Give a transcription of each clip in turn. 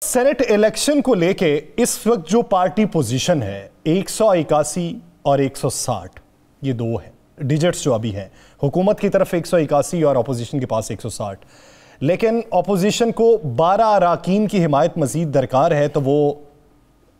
Senate election को लेके इस वक्त जो पार्टी पोजीशन है 181 और 160 ये दो है डिजिट्स जो अभी हैं। हुकूमत की तरफ 181 और अपोजिशन के पास 160, लेकिन अपोजिशन को 12 अराकीन की हिमायत मजीद दरकार है तो वो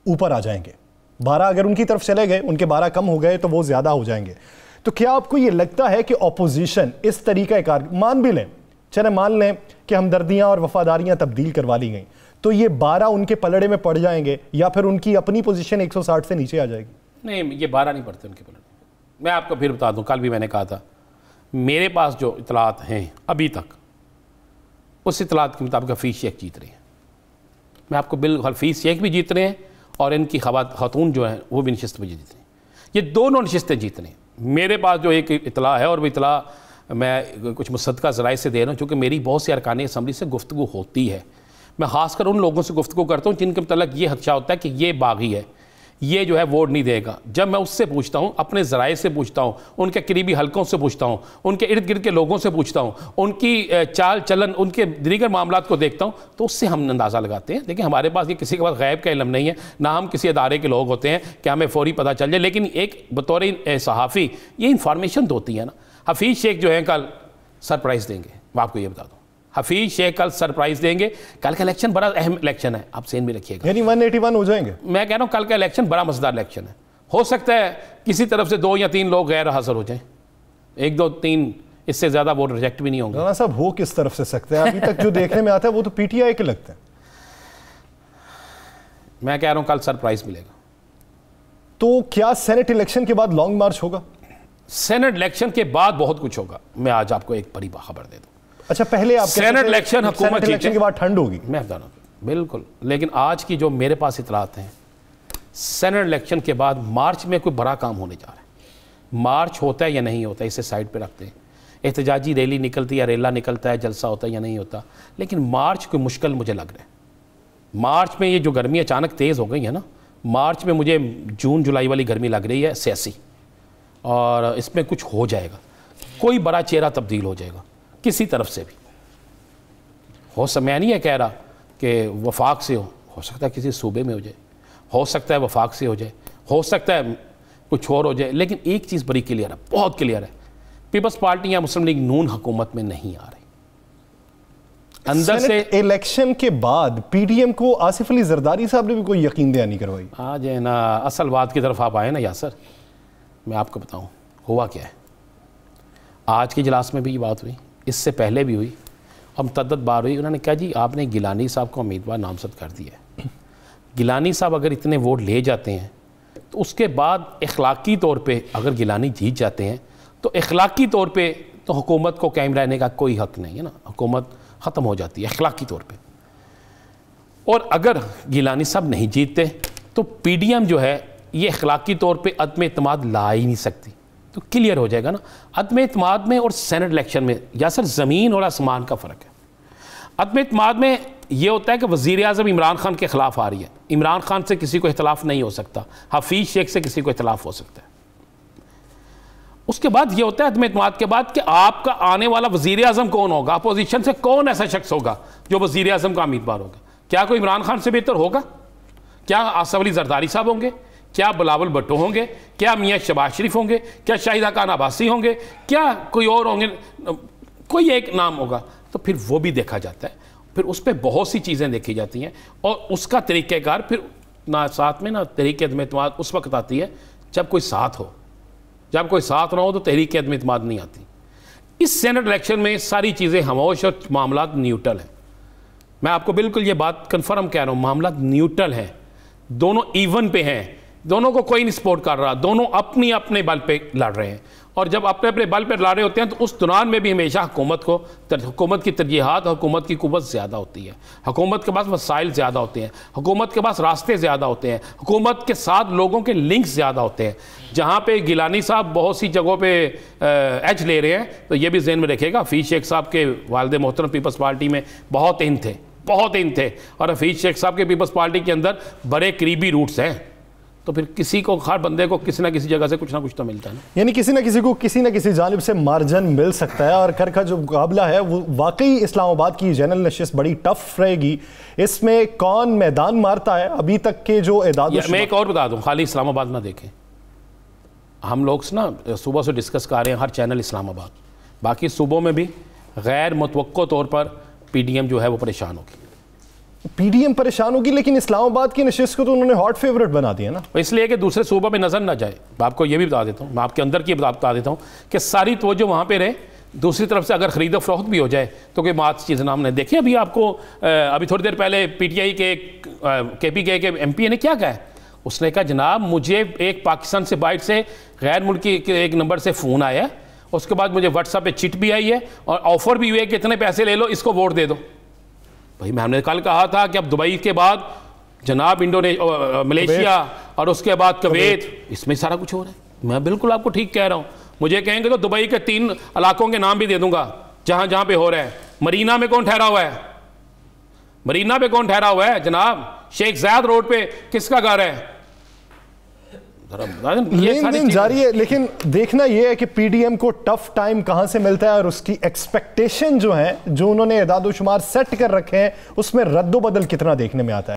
ऊपर आ जाएंगे। 12 अगर उनकी तरफ चले गए, उनके 12 कम हो गए तो वो ज़्यादा हो जाएंगे। तो क्या आपको ये लगता है कि अपोजिशन इस तरीका कार मान भी लें, चले मान लें कि हमदर्दियाँ और वफादारियाँ तब्दील करवा ली गई, तो ये 12 उनके पलड़े में पड़ जाएंगे या फिर उनकी अपनी पोजीशन 160 से नीचे आ जाएगी? नहीं, ये 12 नहीं पड़ते उनके पलड़े। मैं आपको फिर बता दूं, कल भी मैंने कहा था, मेरे पास जो इतलात हैं अभी तक, उस इतलात के मुताबिक हफीज़ शेख जीत रहे हैं। मैं आपको बिल्कुल, हफीज़ शेख भी जीत रहे हैं और इनकी खातून जो है वो भी नशिस्त में जीत रहे हैं। ये दोनों नशिस्तें जीत रहे हैं। मेरे पास जो एक इतला है, और वो इतला मैं कुछ मुसद्दक़ा ज़राए से दे रहा हूँ, चूँकि मेरी बहुत सी अरकान असम्बली से गुफ्तगू होती है। मैं ख़ासकर उन लोगों से गुफ्तगू करता हूँ जिनके मतलब ये खदशा होता है कि ये बागी है, ये जो है वोट नहीं देगा। जब मैं उससे पूछता हूँ, अपने ज़राए से पूछता हूँ, उनके करीबी हलकों से पूछता हूँ, उनके इर्द गिर्द के लोगों से पूछता हूँ, उनकी चाल चलन, उनके दीगर मामलात को देखता हूँ, तो उससे हम अंदाज़ा लगाते हैं। देखिए, हमारे पास ये किसी के पास गैब का इल्म नहीं है, ना हम किसी अदारे के लोग होते हैं कि हमें फौरी पता चल जाए। लेकिन एक बतौर सहाफ़ी ये इंफॉर्मेशन होती है ना। हफीज़ शेख जो है कल सरप्राइज़ देंगे, मैं आपको ये बता दूँ। हफीज़ शेख कल सरप्राइज़ देंगे। कल का इलेक्शन बड़ा अहम इलेक्शन है, आप सेन भी रखिएगा। यानी 181 हो जाएंगे। मैं कह रहा हूँ कल का इलेक्शन बड़ा मज़ेदार इलेक्शन है। हो सकता है किसी तरफ से 2 या 3 लोग गैर हाज़िर हो जाएं, 1, 2, 3, इससे ज़्यादा वोट रिजेक्ट भी नहीं होंगे। राना साहब, हो किस तरफ से सकते हैं? अभी तक जो देखने में आता है वो तो पीटीआई के लगते हैं। मैं कह रहा हूँ कल सरप्राइज़ मिलेगा। तो क्या सेनेट इलेक्शन के बाद लॉन्ग मार्च होगा? सेनेट इलेक्शन के बाद बहुत कुछ होगा। मैं आज आपको एक बड़ी खबर दे दूँ। अच्छा, पहले आप सेनेट इलेक्शन हुकूमत इलेक्शन के बाद ठंड होगी, मैं बता रहा हूँ बिल्कुल। लेकिन आज की जो मेरे पास इतलात हैं, सेनेट इलेक्शन के बाद मार्च में कोई बड़ा काम होने जा रहा है। मार्च होता है या नहीं होता, इसे साइड पे रखते हैं। एहतजाजी रैली निकलती है या रेला निकलता है, जलसा होता है या नहीं होता, लेकिन मार्च कोई मुश्किल मुझे लग रहा है। मार्च में ये जो गर्मी अचानक तेज़ हो गई है ना, मार्च में मुझे जून जुलाई वाली गर्मी लग रही है सियासी, और इसमें कुछ हो जाएगा, कोई बड़ा चेहरा तब्दील हो जाएगा किसी तरफ से भी। हो सकता, मैं नहीं है कह रहा कि वफाक से हो सकता है किसी सूबे में हो जाए, हो सकता है वफाक से हो जाए, हो सकता है कुछ और हो जाए, लेकिन एक चीज़ बड़ी क्लियर है, बहुत क्लियर है, पीपल्स पार्टी या मुस्लिम लीग नून हुकूमत में नहीं आ रही। अंदर से इलेक्शन के बाद पीडीएम को आसिफ अली जरदारी साहब ने भी कोई यकीन दहानी करवाई। आ जाए ना, असल बात की तरफ आप आए ना यासर। मैं आपको बताऊं हुआ क्या है। आज के इजलास में भी ये बात हुई, इससे पहले भी हुई और मुतअद्दिद बार हुई। उन्होंने कहा जी आपने गिलानी साहब को उम्मीदवार नामजद कर दिया है। गिलानी साहब अगर इतने वोट ले जाते हैं तो उसके बाद इखलाकी तौर पे अगर गिलानी जीत जाते हैं तो इखलाकी तौर पे तो हुकूमत को कायम रहने का कोई हक़ नहीं है ना, हुकूमत ख़त्म हो जाती है इखलाकी तौर पे। और अगर गिलानी साहब नहीं जीतते तो पीडीएम जो है ये इखलाकी तौर पे अदम एतमाद ला ही नहीं सकती। तो क्लियर हो जाएगा ना, अदम एतमाद में और सेनेट इलेक्शन में या सर ज़मीन और आसमान का फ़र्क है। अदम एतमाद में ये होता है कि वज़ीर आज़म इमरान खान के ख़िलाफ़ आ रही है, इमरान खान से किसी को इख्तलाफ नहीं हो सकता, हफीज़ शेख से किसी को इख्तलाफ हो सकता है। उसके बाद ये होता है अदम एतमाद के बाद कि आपका आने वाला वज़ीर आज़म कौन होगा, अपोजिशन से कौन ऐसा शख्स होगा जो वज़ीर आज़म का उम्मीदवार होगा। क्या कोई इमरान खान से बेहतर होगा? क्या आसिफ अली जरदारी साहब होंगे? क्या बिलावल भुट्टो होंगे? क्या मियाँ शहबाज शरीफ होंगे? क्या शाहिदा खान अब्बासी होंगे? क्या कोई और होंगे? कोई एक नाम होगा। तो फिर वो भी देखा जाता है, फिर उस पर बहुत सी चीज़ें देखी जाती हैं और उसका तरीक़ेकार फिर ना साथ में ना तहरीक अदम एतमाद उस वक्त आती है जब कोई साथ हो। जब कोई साथ ना हो तो तहरीक अदम एतमाद नहीं आती। इस सेनेट इलेक्शन में सारी चीज़ें खामोश और मामला न्यूट्रल हैं। मैं आपको बिल्कुल ये बात कन्फर्म कह रहा हूँ, मामला न्यूट्रल है, दोनों इवन पे हैं, दोनों को कोई नहीं सपोर्ट कर रहा, दोनों अपनी अपने बल पे लड़ रहे हैं। और जब अपने अपने बल पे लड़ रहे होते हैं तो उस दौरान में भी हमेशा हुकूमत की तरजीहात, हुकूमत की कुव्वत ज़्यादा होती है, हुकूमत के पास वसाइल ज़्यादा होते हैं, हुकूमत के पास रास्ते ज़्यादा होते हैं, हुकूमत के साथ लोगों के लिंक्स ज़्यादा होते हैं। जहाँ पे गिलानी साहब बहुत सी जगहों पे एच ले रहे हैं, तो ये भी ज़हन में रखिएगा, हफीज़ शेख साहब के वालिद मोहतरम पीपल्स पार्टी में बहुत इन थे, बहुत इन थे, और हफीज़ शेख साहब के पीपल्स पार्टी के अंदर बड़े करीबी रूट्स हैं, تو پھر کسی کو ہر بندے کو کسی نہ کسی جگہ سے کچھ نہ کچھ تو ملتا ہے نا. یعنی کسی نہ کسی کو کسی نہ کسی جانب سے مارجن مل سکتا ہے. اور کر کا جو مقابلہ ہے وہ واقعی اسلام آباد کی جنرل نشست بڑی ٹف رہے گی. اس میں کون میدان مارتا ہے ابھی تک کے جو اعداد و میں ایک اور بتا دوں, خالی اسلام آباد نہ دیکھیں, ہم لوگ نا صوبہ سے ڈسکس کر رہے ہیں ہر چینل اسلام آباد, باقی صوبوں میں بھی غیر متوقع طور پر پی ڈی ایم جو ہے وہ پریشان ہوگی. پی ڈی ایم پریشان ہوگی, لیکن اسلام آباد کی نشست کو تو انہوں نے ہاٹ فیورٹ بنا دیا نا. اس لیے کہ دوسرے صوبوں میں نظر نہ جائے. میں آپ کو یہ بھی بتا دیتا ہوں, میں آپ کے اندر کی بتا دیتا ہوں کہ ساری توجہ وہاں پہ رہے, دوسری طرف سے اگر خرید و فروخت بھی ہو جائے تو کوئی بات چیز نام نے دیکھیں. ابھی آپ کو ابھی تھوڑی دیر پہلے پی ٹی آئی کے پی کے ایم پی نے کیا کہا ہے, اس نے کہا جناب مجھے ایک پاکستان سے باہر سے غیر ملکی کے ایک نمبر سے فون آیا ہے, اس کے بعد مجھے واٹس ایپ پہ چٹ بھی آئی ہے اور آفر بھی ہوئے کہ اتنے پیسے لے لو, اس کو ووٹ دے دو. بھائی میں نے کل کہا تھا کہ اب دبئی کے بعد جناب ملیشیا اور اس کے بعد کویت, اس میں سارا کچھ ہو رہا ہے. میں بالکل آپ کو ٹھیک کہہ رہا ہوں. مجھے کہیں گے تو دبئی کے 3 علاقوں کے نام بھی دے دوں گا جہاں جہاں پہ ہو رہا ہے. مرینا میں کون ٹھہرا ہوا ہے, مرینا پہ کون ٹھہرا ہوا ہے جناب, شیخ زاید روڈ پہ کس کا گھر ہے. لین دین جاری ہے, لیکن دیکھنا یہ ہے کہ پی ڈی ایم کو ٹف ٹائم کہاں سے ملتا ہے اور اس کی ایکسپیکٹیشن جو ہیں جو انہوں نے اعداد و شمار سیٹ کر رکھے ہیں اس میں رد و بدل کتنا دیکھنے میں آتا ہے.